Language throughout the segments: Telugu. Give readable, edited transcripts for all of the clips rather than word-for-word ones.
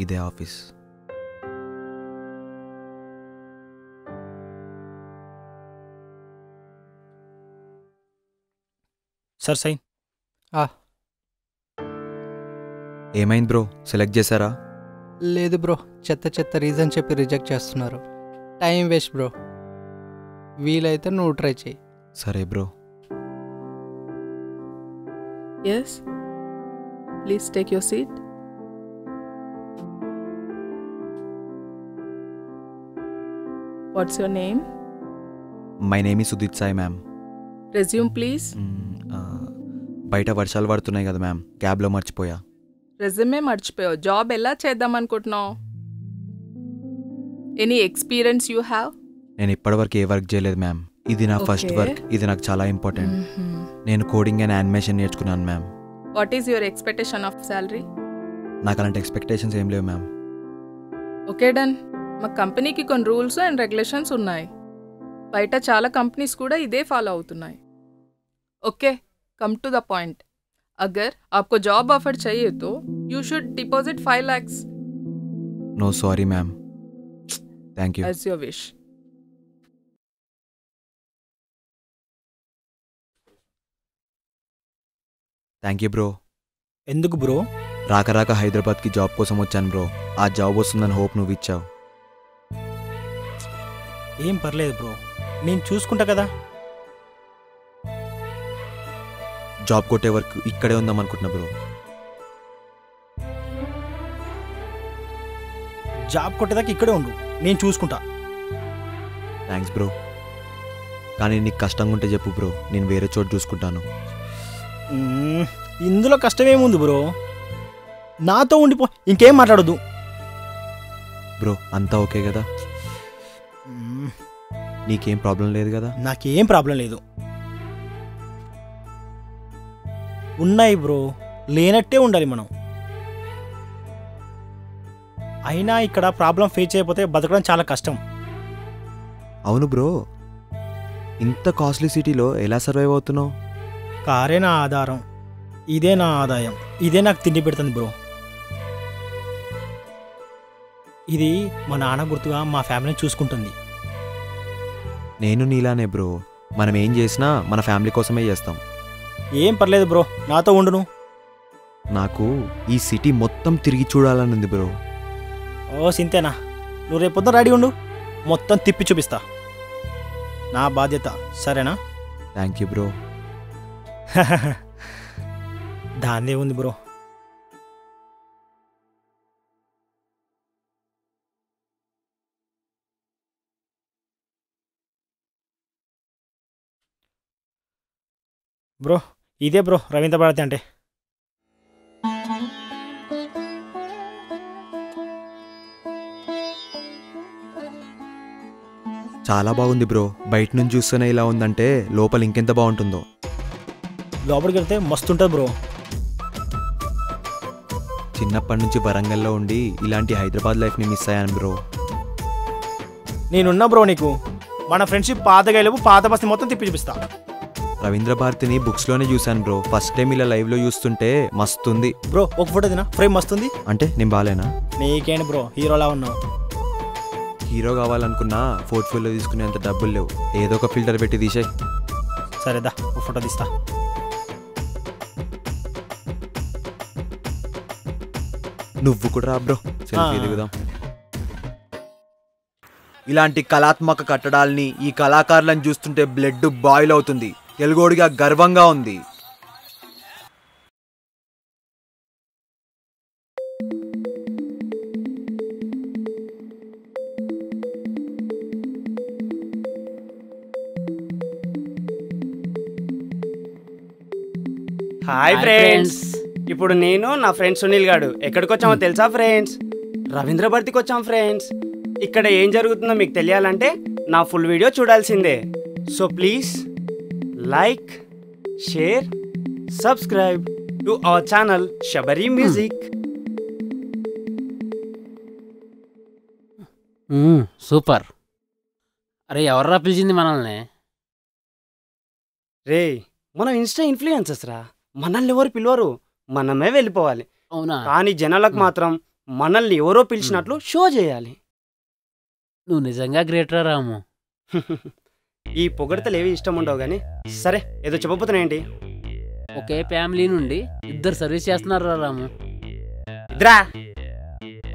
ఇదే ఆఫీస్. Sir sign. ఏమైంది బ్రో, సెలెక్ట్ చేశారా? లేదు బ్రో, చెత్త రీజన్ చెప్పి రిజెక్ట్ చేస్తున్నారు. Time waste bro. వీలైతే నువ్వు ట్రై చేయి. సరే bro. Yes, please take your seat. What's your name? My name is Sudeeth Sai ma'am. Resume please. బయట వర్షాలు పడుతున్నాయి కదా మ్యామ్, క్యాబ్లో మర్చిపోయా. రెజ్యూమే మర్చిపోయావు. జాబ్ ఎలా చేద్దాం అనుకుంటున్నావు? Any experience you have? నేను ఇప్పటివరకు ఏ వర్క్ చేయలేదు మ్యామ్. ఇది నా ఫస్ట్ వర్క్. ఇది నాకు చాలా ఇంపార్టెంట్. నేను కోడింగ్ అండ్ యానిమేషన్ నేర్చుకున్నాను ma'am. What is your expectation of salary? నాకు అలాంటి ఎక్స్పెక్టేషన్స్ ఏం లేవు మ్యామ్. Okay done. మా కంపెనీకి కొన్ని రూల్స్ అండ్ రెగ్యులేషన్స్ ఉన్నాయి. బయట చాలా కంపెనీస్ కూడా ఇదే ఫాలో అవుతున్నాయి. Okay, come to the point. अगर आपको जॉब ऑफर चाहिए तो you should deposit 5 lakhs. No sorry ma'am, thank you. As your wish. Thank you bro. ఎందుకు బ్రో? రాక హైదరాబాద్కి జాబ్ కోసం వచ్చాను బ్రో. ఆ జాబ్ వస్తుందని హోప్ నువ్వు ఇచ్చావు. ఏం పర్లేదు బ్రో, నేను చూసుకుంటా కదా. జాబ్ కొట్టే వర్క్ ఇక్కడే ఉందాం అనుకుంటున్నా బ్రో. జాబ్ కొట్టేదాకా ఇక్కడే ఉండు, నేను చూసుకుంటా. థ్యాంక్స్ బ్రో, కానీ నీకు కష్టంగా ఉంటే చెప్పు బ్రో, నేను వేరే చోటు చూసుకుంటాను. ఇందులో కష్టమేముంది బ్రో, నాతో ఉండిపో, ఇంకేం మాట్లాడొద్దు బ్రో. అంతా ఓకే కదా? నీకేం ప్రాబ్లం లేదు కదా? నాకేం ప్రాబ్లం లేదు. ఉన్నాయి బ్రో, లేనట్టే ఉండాలి మనం. అయినా ఇక్కడ ప్రాబ్లం ఫేస్ చేయకపోతే బతకడం చాలా కష్టం. అవును బ్రో, ఇంత కాస్ట్లీ సిటీలో ఎలా సర్వైవ్ అవుతున్నావు? కారే నా ఆధారం, ఇదే నా ఆదాయం, ఇదే నాకు తిండి పెడుతుంది బ్రో. ఇది మా నాన్న గుర్తుగా మా ఫ్యామిలీని చూసుకుంటుంది. నేను నీలానే బ్రో, మనం ఏం చేసినా మన ఫ్యామిలీ కోసమే చేస్తాం. ఏం పర్లేదు బ్రో, నాతో ఉండును. నాకు ఈ సిటీ మొత్తం తిరిగి చూడాలని ఉంది బ్రో. ఓ సింతేనా, నువ్వు రేపు పొద్దున రెడీ ఉండు, మొత్తం తిప్పి చూపిస్తా. నా బాధ్యత, సరేనా? Thank you bro. దాన్నే ఉంది బ్రో. బ్రో ఇదే బ్రో రవీంద్ర భారతి అంటే. చాలా బాగుంది బ్రో. బయట నుంచి చూస్తేనే ఇలా ఉందంటే లోపల ఇంకెంత బాగుంటుందో. లోపలికి వెళ్తే మస్తు ఉంటుంది బ్రో. చిన్నప్పటి నుంచి వరంగల్లో ఉండి ఇలాంటి హైదరాబాద్ లైఫ్ని మిస్ అయ్యాను బ్రో. నేనున్నా బ్రో నీకు. మన ఫ్రెండ్షిప్ పాతగా లేవు, పాత బస్తి మొత్తం తిప్పి చూపిస్తా. రవీంద్ర భారతిని బుక్స్లోనే చూశాను బ్రో. ఫస్ట్ టైం ఇలా లైవ్లో చూస్తుంటే మస్తుంది బ్రో. ఒక ఫోటో దినా, ఫ్రేమ్ మస్తుంది. అంటే నేను బాలేనా? నీకేంటి బ్రో, హీరోలా ఉన్నావు. హీరో కావాలనుకున్నా పోర్ట్ఫోలియో తీసుకునేంత డబ్బులు లేవు. ఏదో ఒక ఫిల్టర్ పెట్టి తీసేయ్. సరేదా, ఒక ఫోటో తీస్తా. నువ్వు కూడా రా బ్రో, సెల్ఫీ దిగుదాం. ఇలాంటి కళాత్మక కట్టడాల్ని, ఈ కళాకారులను చూస్తుంటే బ్లడ్ బాయిల్ అవుతుంది. తెలుగోడిగా గర్వంగా ఉంది. Hi friends. ఇప్పుడు నేను నా ఫ్రెండ్ సునీల్ గాడు ఎక్కడికి వచ్చామో తెలుసా ఫ్రెండ్స్? రవీంద్ర భారతికి వచ్చాం ఫ్రెండ్స్. ఇక్కడ ఏం జరుగుతుందో మీకు తెలియాలంటే నా ఫుల్ వీడియో చూడాల్సిందే. So please like, share, subscribe to our channel Sabari music. Super. అరే ఎవర్రా పిలిచింది మనల్ని? రే, మనం ఇన్స్టా ఇన్ఫ్లుయెన్సర్స్ రా. మనల్ని ఎవరు పిలవరు, మనమే వెళ్ళిపోవాలి. అవునా? కానీ జనాలకు మాత్రం మనల్ని ఎవరో పిలిచినట్లు షో చేయాలి. నువ్వు నిజంగా గ్రేటరా రాము. ఈ పొగడతలు ఏవి ఇష్టం ఉండవు కానీ సరే ఏదో చెప్పబోతున్నాయండి. ఒకే ఫ్యామిలీ నుండి 2 సర్వీస్ చేస్తున్నారా రాము. ఇద్దరా?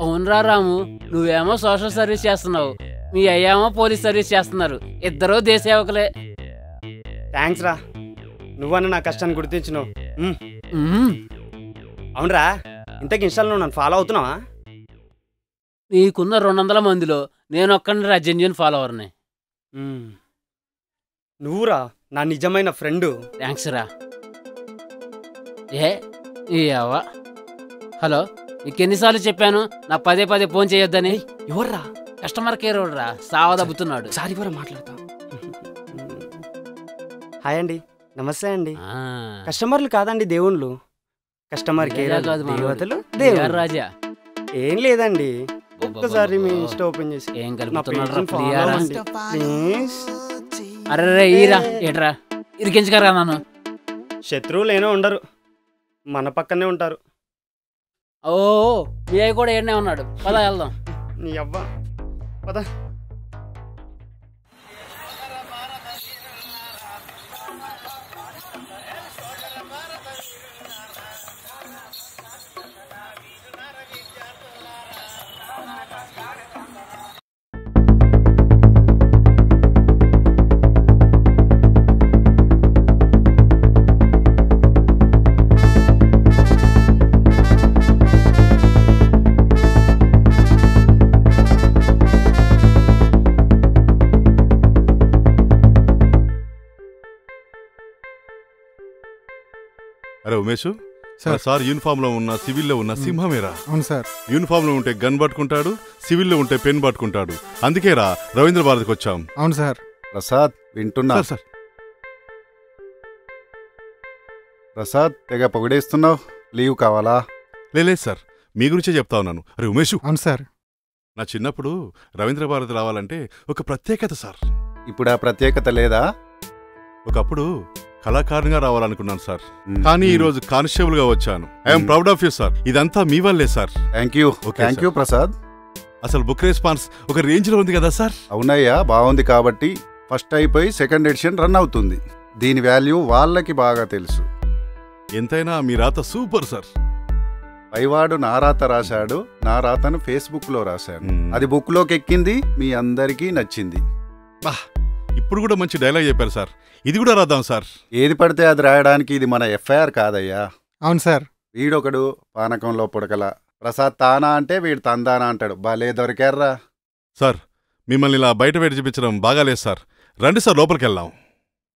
అవునరా రాము, నువ్వేమో సోషల్ సర్వీస్ చేస్తున్నావు, మీ అయ్యేమో పోలీస్ సర్వీస్ చేస్తున్నారు. ఇద్దరూ దేశ సేవకులే. థ్యాంక్స్ రా, నువ్వన్న నా కష్టాన్ని గుర్తించినావు. మ్మ్. అవునరా, ఇంతకు ఇన్స్టాల్లో నన్ను ఫాలో అవుతున్నావా? నీకున్న 200 మందిలో నేను ఒక్కడిని రా జెన్యున్ ఫాలోవర్ని. నువ్వురా నా నిజమైన ఫ్రెండు. థ్యాంక్స్ రా. అవ్వ. హలో, నీకు ఎన్నిసార్లు చెప్పాను నా పదే ఫోన్ చేయొద్దని? ఎవర్రా? కస్టమర్ కేర్ రా సావదబ్బుతున్నాడు. సారీ కూడా మాట్లాడతా. హాయ్ అండి, నమస్తే అండి. కస్టమర్లు కాదండి దేవుళ్ళు. కస్టమర్ కేర్ దేవతలు దేవుడు. రాజా ఏం లేదండి, ఒక్కసారి మీ ఇన్స్టా ఓపెన్ చేసి ఏం నా పేజ్ని follow అవ్వండి, ప్లీజ్. అరే ఈరా ఏట్రా ఇరికించకరా నన్ను. శత్రువులు ఏనో ఉండరు, మన పక్కనే ఉంటారు. ఓ మీ అయ్య కూడా ఏడనే ఉన్నాడు, పద వెళ్దాం. నీ అవ్వ పద. అరే ఉమేష్, సార్ యూనిఫామ్ లో ఉన్న సివిల్లో ఉన్న సింహమేరా. అవును సార్. యూనిఫామ్ లో ఉంటే గన్ పట్టుకుంటాడు, సివిల్లో ఉంటే పెన్ పట్టుకుంటాడు. అందుకేరా రవీంద్ర భారతికి వచ్చాం. అవును సార్. ప్రసాద్ వింటున్నా? సార్ ప్రసాద్ తెగ పొగిడేస్తున్నావు, లీవ్ కావాలా? లేదు సార్, మీ గురించే చెప్తా ఉన్నాను. అరే ఉమేష్, అవును సార్. నా చిన్నప్పుడు రవీంద్ర భారతి రావాలంటే ఒక ప్రత్యేకత సార్. ఇప్పుడు ఆ ప్రత్యేకత లేదా? ఒకప్పుడు కళాకారునిగా రావాలనుకున్నాను సార్, కానీ ఈ రోజు కానిస్టేబుల్ గా వచ్చాను. I'm proud of you sir. ఇదంతా మీ వల్లే సార్. Thank you Prasad. అసలు బుక్ రెస్పాన్స్ ఒక రేంజ్ లో ఉంది కదా సార్? అవునయ్యా, బాగుంది కాబట్టి ఫస్ట్ అయిపోయి సెకండ్ ఎడిషన్ రన్ అవుతుంది. దీని వాల్యూ వాళ్ళకి బాగా తెలుసు. ఎంతైనా మీ రాత సూపర్ సార్. పైవాడు నా రాత రాశాడు, నా రాతను ఫేస్బుక్ లో రాశాను. అది బుక్ లోకి ఎక్కింది, మీ అందరికీ నచ్చింది. బా, ఇప్పుడు కూడా మంచి డైలాగ్ చెప్పారు సార్. ఇది కూడా రాద్దాం సార్. ఏది పడితే అది రాయడానికి ఇది మన ఎఫ్ఐఆర్ కాదయ్యా. అవును సార్. వీడొకడు పానకంలో పుడకల, ప్రసాద్ తానా అంటే వీడు తందానా అంటాడు. భలే దొరికారా సార్. మిమ్మల్ని ఇలా బయట పెట్టి చూపించడం బాగాలేదు సార్. రండి సార్, లోపలికి వెళ్దాం.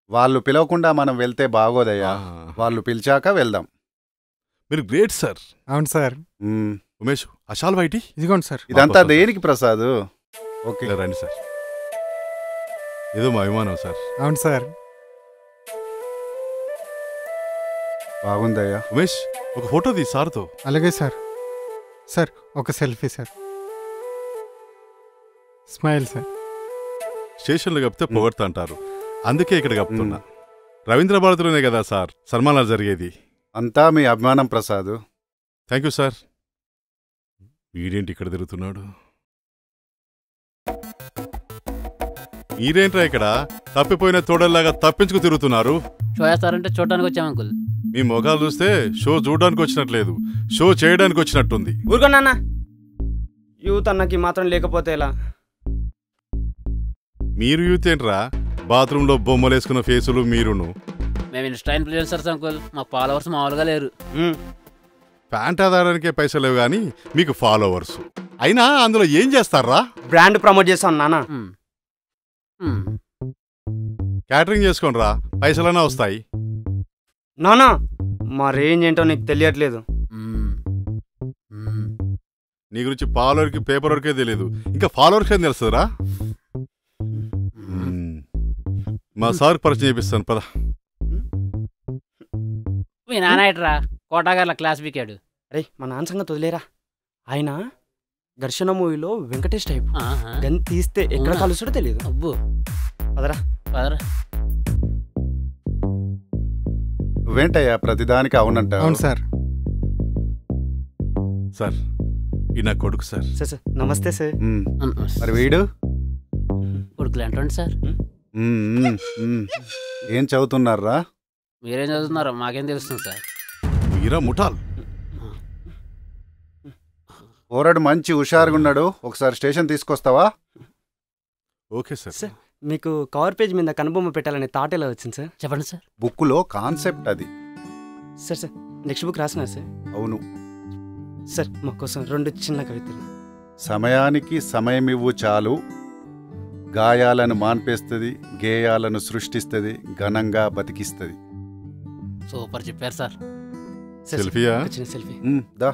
వాళ్ళు పిలవకుండా మనం వెళ్తే బాగోదయ్యా, వాళ్ళు పిలిచాక వెళ్దాం. మీరు గ్రేట్ సార్. అవును సార్. ఉమేష్, అశాల్ వైటి ఇదిగోండి సార్. ఇదంతా దేనికి ప్రసాద్? ఓకే రండి సార్, ఏదో మా అభిమానం సార్. అవును సార్. బాగుందయ్యా. ఉమేష్, ఒక ఫోటో తీ సార్తో. అలాగే సార్. సార్ ఒక సెల్ఫీ సార్. Smile sir. స్టేషన్లో కప్పితే పొగడతా అంటారు, అందుకే ఇక్కడ కప్పుతున్నా. రవీంద్ర భారతిలోనే కదా సార్ సన్మానాలు జరిగేది. అంతా మీ అభిమానం ప్రసాద్. Thank you sir. వీడేంటి ఇక్కడ తిరుగుతున్నాడు? మీరేంట్రా ఇక్కడ తప్పిపోయిన తోడల్లాగా తప్పించుకు తిరుగుతున్నారు? షో చేస్తారంటే చూడడానికి వచ్చాం అంకుల్. మీ మొగాలు చూస్తే షో చూడడానికి వచ్చినట్లేదు, షో చేయడానికి వచ్చినట్టుంది. ఊరుకోనా, యూత్ అన్నకి మాత్రం లేకపోతే ఎలా? మీరు యూత్ ఏంట్రా? బాత్రూంలో బొమ్మలేసుకున్న ఫేసులు మీరును. మేము ఇన్స్టా ఇన్ఫ్లుయెన్సర్స్ అంకుల్, మా ఫాలోవర్స్ మామూలుగా లేరు. ప్యాంట్ ఆధారానికే పైసలేవు కానీ మీకు ఫాలోవర్స్. అయినా అందులో ఏం చేస్తారా? బ్రాండ్ ప్రమోట్ చేస్తాను నాన్న. క్యాటరింగ్ చేసుకోండి రా, పైసలన్నా వస్తాయి. నానా మా రేంజ్ ఏంటో నీకు తెలియట్లేదు. నీ గురించి ఫాలోవర్కి పేపర్ వర్కే తెలియదు, ఇంకా ఫాలోవర్కి ఏం తెలుస్తుందిరా? మా సార్కి పరిచయం చేపిస్తాను పద. మీ నాన్నట్రా కోటాగార్ల క్లాస్ వీకాడు. అరే మా నాన్న సంగతి వదిలేరా. ఆయన ఘర్షణ మూవీలో వెంకటేష్ టైప్. గన్ తీస్తే ఎక్కడ కలుస్తాడో తెలియదు. అబ్బో పదరా పదరా. నువ్వేంటయ్యా ప్రతిదానికి అవునంట? అవును సార్. సార్, ఈ నా కొడుకు సార్. సార్ సార్ నమస్తే సార్. మరి వీడు కొడుకులు ఏంటండి సార్? ఏం చదువుతున్నారా? మీరేం చదువుతున్నారో మాకేం తెలుస్తుంది సార్. మీరా ముఠాల్. ఓరడు మంచి హుషారుగా ఉన్నాడు, ఒకసారి స్టేషన్ తీసుకొస్తావా? Okay sir. సార్ మీకు కవర్ పేజ్ మీద కనుబొమ్మ పెట్టాలనే థాట్ ఎలా వచ్చింది సార్? చెప్పండి సార్. బుక్లో కాన్సెప్ట్ అది. సార్ సార్ నెక్స్ట్ బుక్ రాసినా సార్? అవును సార్ మా కోసం 2 చిన్న కవితలు. సమయానికి సమయమివ్వు చాలు, గాయాలను మాన్పేస్తుంది, గేయాలను సృష్టిస్తుంది, ఘనంగా బతికిస్తుంది. సూపర్ చెప్పారు సార్. సార్, సెల్ఫీయా? ఒక చిన్న సెల్ఫీ. దా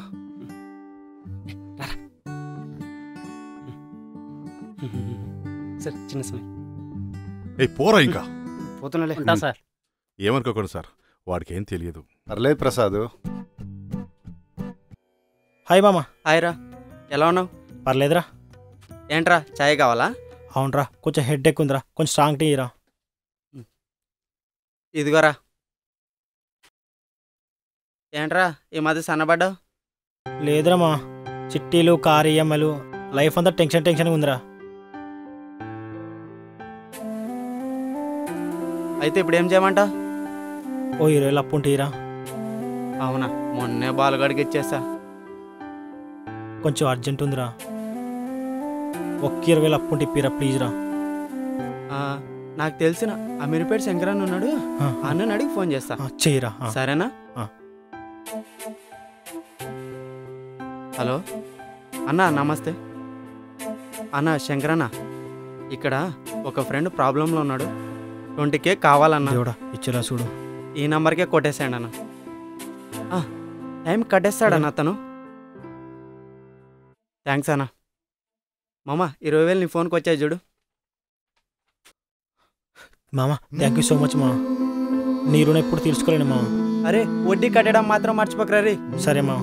సార్ చిన్న స్మైల్. ఏ పోరా ఇంకా. పోతున్నాలే. ఉంటా సార్. ఏమనుకోకండి సార్, వాడికి ఏం తెలియదు. పర్లేదు ప్రసాద్. హాయ్ మామ. హాయ్ రా, ఎలా ఉన్నావు? పర్లేదురా. ఏంట్రా చాయ్ కావాలా? అవునరా, కొంచెం హెడ్ ఎక్ ఉందిరా, కొంచెం స్ట్రాంగ్ టీ రా. ఇదిగోరా. ఏంట్రా ఈ మధ్య సన్నబడ్డావు? లేదురా మా, చిట్టీలు కారు ఈఎంఐలు లైఫ్ అంతా టెన్షన్గా ఉందిరా. అయితే ఇప్పుడు ఏం చేయమంటా? ఓ 20,000 అప్పు ఉంటీరా. అవునా, మొన్నే బాలుగాడికి ఇచ్చేసా. కొంచెం అర్జెంట్ ఉందిరా, ఒక్క 20,000 అప్పు ఉంటే ఇప్పిరా ప్లీజ్ రా. నాకు తెలిసిన అమీర్పేట శంకరన్న ఉన్నాడు, అన్నని అడిగి ఫోన్ చేస్తా. చెయ్యిరా. సరేనా? హలో అన్నా, నమస్తే అన్న. శంకరన్న, ఇక్కడ ఒక ఫ్రెండ్ ప్రాబ్లంలో ఉన్నాడు, 20K కావాలన్నా. దేవుడా ఇచ్చేలా చూడు. ఈ నంబర్కే కొట్టేసాడు అన్న. టైం కట్టేస్తాడన్న అతను. థ్యాంక్స్ అన్న. మామ 20,000 నీ ఫోన్కి వచ్చాయి చూడు. మామ థ్యాంక్ యూ సో మచ్ మామ, నీ రుణం ఎప్పుడు తీర్చుకోలేను మామ. అరే వడ్డీ కట్టడం మాత్రం మర్చిపోకరా రే. సరే మామ.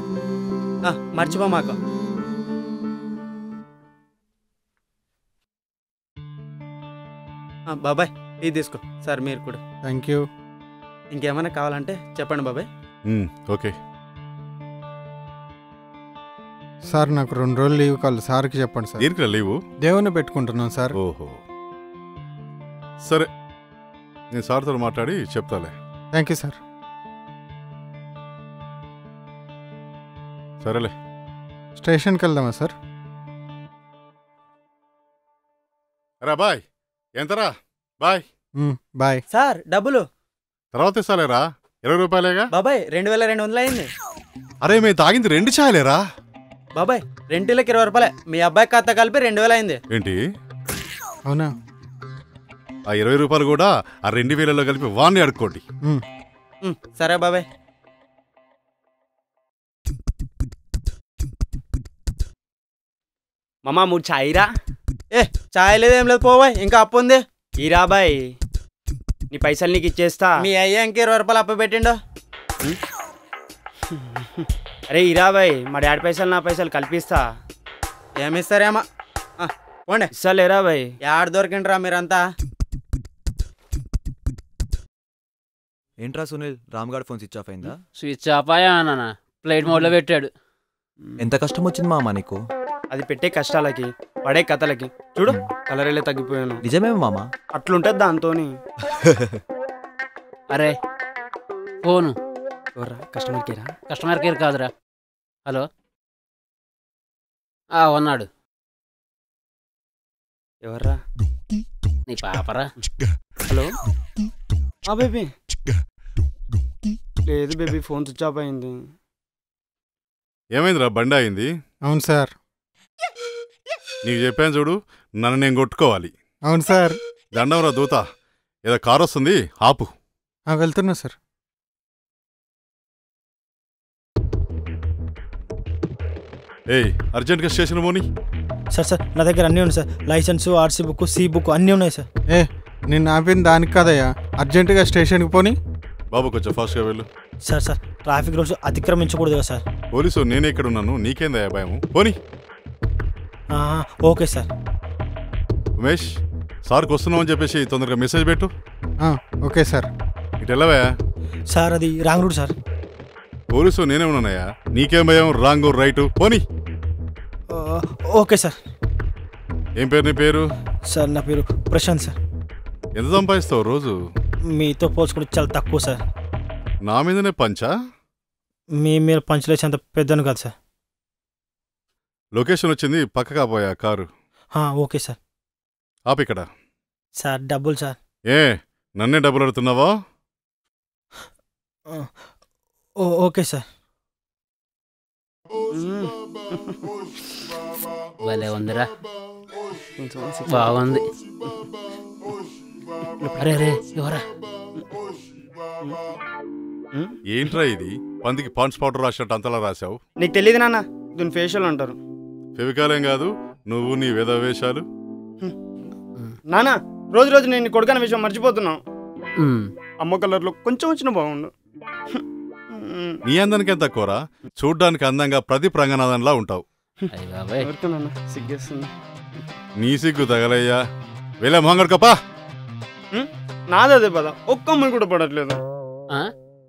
మర్చిపో మాకు. బాబాయ్ ఇది తీసుకో సార్, మీరు కూడా. Thank you. ఇంకేమైనా కావాలంటే చెప్పండి బాబాయ్. ఓకే సార్ నాకు 2 రోజులు లీవ్ కావాలి, సార్కి చెప్పండి సార్. దీనికి లీవు? దేవుని పెట్టుకుంటున్నాను సార్. ఓహో సరే, నేను సార్తో మాట్లాడి చెప్తాలే. Thank you sir. సరేలే. స్టేషన్కి వెళ్దామా సార్? రా బాయ్. ఎంతరా? బాయ్. Bye sir. డబ్బులు తర్వాత ఇస్తాలేరా, 20 రూపాయలేగా. బాబాయ్ 2200 అయింది. అరే మేము తాగింది 2 ఛాయలేరా బాబాయ్. రెంటిలకి 20 రూపాయలే, మీ అబ్బాయి ఖాతా కలిపి 2000 అయింది. ఏంటి? అవునా? ఆ 20 రూపాయలు కూడా ఆ 2000లో కలిపి వాడిని అడుక్కోండి. సరే బాబాయ్. మామా 3 ఛాయ్ రా. ఛాయ్ లేదేం లేదు పోబాయ్, ఇంకా అప్పు ఉంది. ఈరా బాయ్, నీ పైసలు నీకు ఇచ్చేస్తా. మీ అయ్యా ఇంక 20 రూపాయలు అప్పు పెట్టిండు. అరే ఇరాబాయ్, మా డాడీ పైసలు నా పైసలు కల్పిస్తా. ఏమిస్తారేమా పోండి. ఇస్తాలేరా బాయ్. యాడ దొరికిండ్రా మీరంతా? ఏంట్రా సునీల్, రామ్గాడ్ ఫోన్ స్విచ్ ఆఫ్ అయిందా? స్విచ్ ఆఫ్ అయ్యా నాన్న, ఫ్లైట్ మోడ్లో పెట్టాడు. ఎంత కష్టం వచ్చింది మామ నీకు? అది పెట్టే కష్టాలకి పడే కథలకి చూడు కలర్ వెళ్ళే తగ్గిపోయాను. నిజమే మామ, అట్లుంటది దాంతోని. అరే ఫోను కస్టమర్ కేరా? కస్టమర్ కేర్ కాదురా. హలో ఉన్నాడు. ఎవర్రా? నీ పాపరా. Hello baby. లేదు బేబీ, ఫోన్ స్విచ్ ఆఫ్ అయింది. ఏమైందిరా, బండి అయింది? అవును సార్. నీకు చెప్పాను చూడు, నన్ను నేను కొట్టుకోవాలి. అవును సార్. దండంరా దూత, ఏదో కారు వస్తుంది ఆపు. వెళ్తున్నా సార్. ఏయ్ అర్జెంట్గా స్టేషన్ పోనీ. సార్ నా దగ్గర అన్నీ ఉన్నాయి sir, licence, RC book, C book అన్నీ ఉన్నాయి సార్. నేను ఆపిన దానికి కదయ్యా, అర్జెంటుగా స్టేషన్కి పోనీ. బాబు కొంచెం ఫాస్ట్గా వెళ్ళు. సార్ ట్రాఫిక్ రూల్స్ అతిక్రమించకూడదు కదా సార్. పోలీసు నేనే ఇక్కడ ఉన్నాను, నీకేందయ్యా భయము? పోనీ. Okay sir. ఉమేష్, సార్కి వస్తున్నామని చెప్పేసి తొందరగా మెసేజ్ పెట్టు. Okay sir. ఇటు వెళ్ళవా? సార్ అది రాంగ్ రూట్ సార్. పోలీసు నేనే ఉన్నానయ్యా, నీకేం భయం? రాంగ్ రైటు పోనీ. Okay sir. ఏం పేరు నీ పేరు? సార్ నా పేరు ప్రశాంత్ సార్. ఎంత సంపాదిస్తావు రోజు? మీతో పోల్చుకుంటే చాలా తక్కువ సార్. నా మీదనే పంచా? మీరు పంచలేసి అంత పెద్దను కాదు సార్. లొకేషన్ వచ్చింది, పక్కగా పోయా కారు. Okay sir. ఆపిక్కడ. సార్ డబ్బులు సార్. నన్నే డబ్బులు అడుగుతున్నావా? Okay sir. భలే ఉందిరా, బాగుంది. అరే రే ఎవరా? ఏంట్రా ఇది? పందికి పాండ్స్ పౌడర్ రాసినట్టు అంతలా రాశావు. నీకు తెలియదు నాన్న, దీని ఫేషియల్ అంటారు. ఫెవికాలేం కాదు, నువ్వు నీ వేషాలు. నానా రోజు రోజు నేను కొడుకన్న విషయం మర్చిపోతున్నావు. అమ్మ కలర్లో కొంచెం వచ్చిన బాగుండు. నీ అందానికి ఎంత తక్కువరా? చూడ్డానికి అందంగా ప్రదీప్ రంగనాథన్లా ఉంటావు. సిగ్గేస్తుంది. నీ సిగ్గు తగలయ్యా. వెళ్ళా మొహంగడుకప్పా. నాదే పద, ఒక్క అమ్మాయి కూడా పడట్లేదు.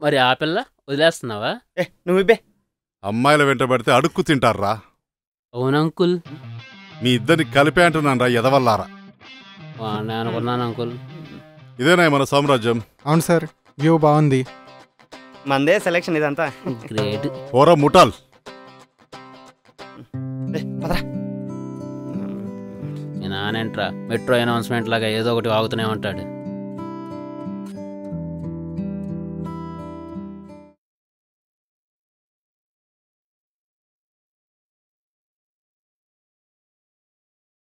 మరి ఆ పిల్ల వదిలేస్తున్నావా? నువ్వు ఇబ్బే. అమ్మాయిల వెంట పడితే అడుక్కు తింటారా? అవునంకుల్. మీ ఇద్దరిని కలిపే అంటున్నాను రా ఎదవల్లారా. అనుకున్నాను అంకుల్. ఇదేనా మన సామ్రాజ్యం? అవును సార్, వ్యూ బాగుంది. మందే సెలెక్షన్ ఇదంతా. గ్రేట్. ఓరా ముఠాల్. నానేంట్రా మెట్రో అనౌన్స్మెంట్ లాగా ఏదో ఒకటి వాగుతూనే ఉంటాడు.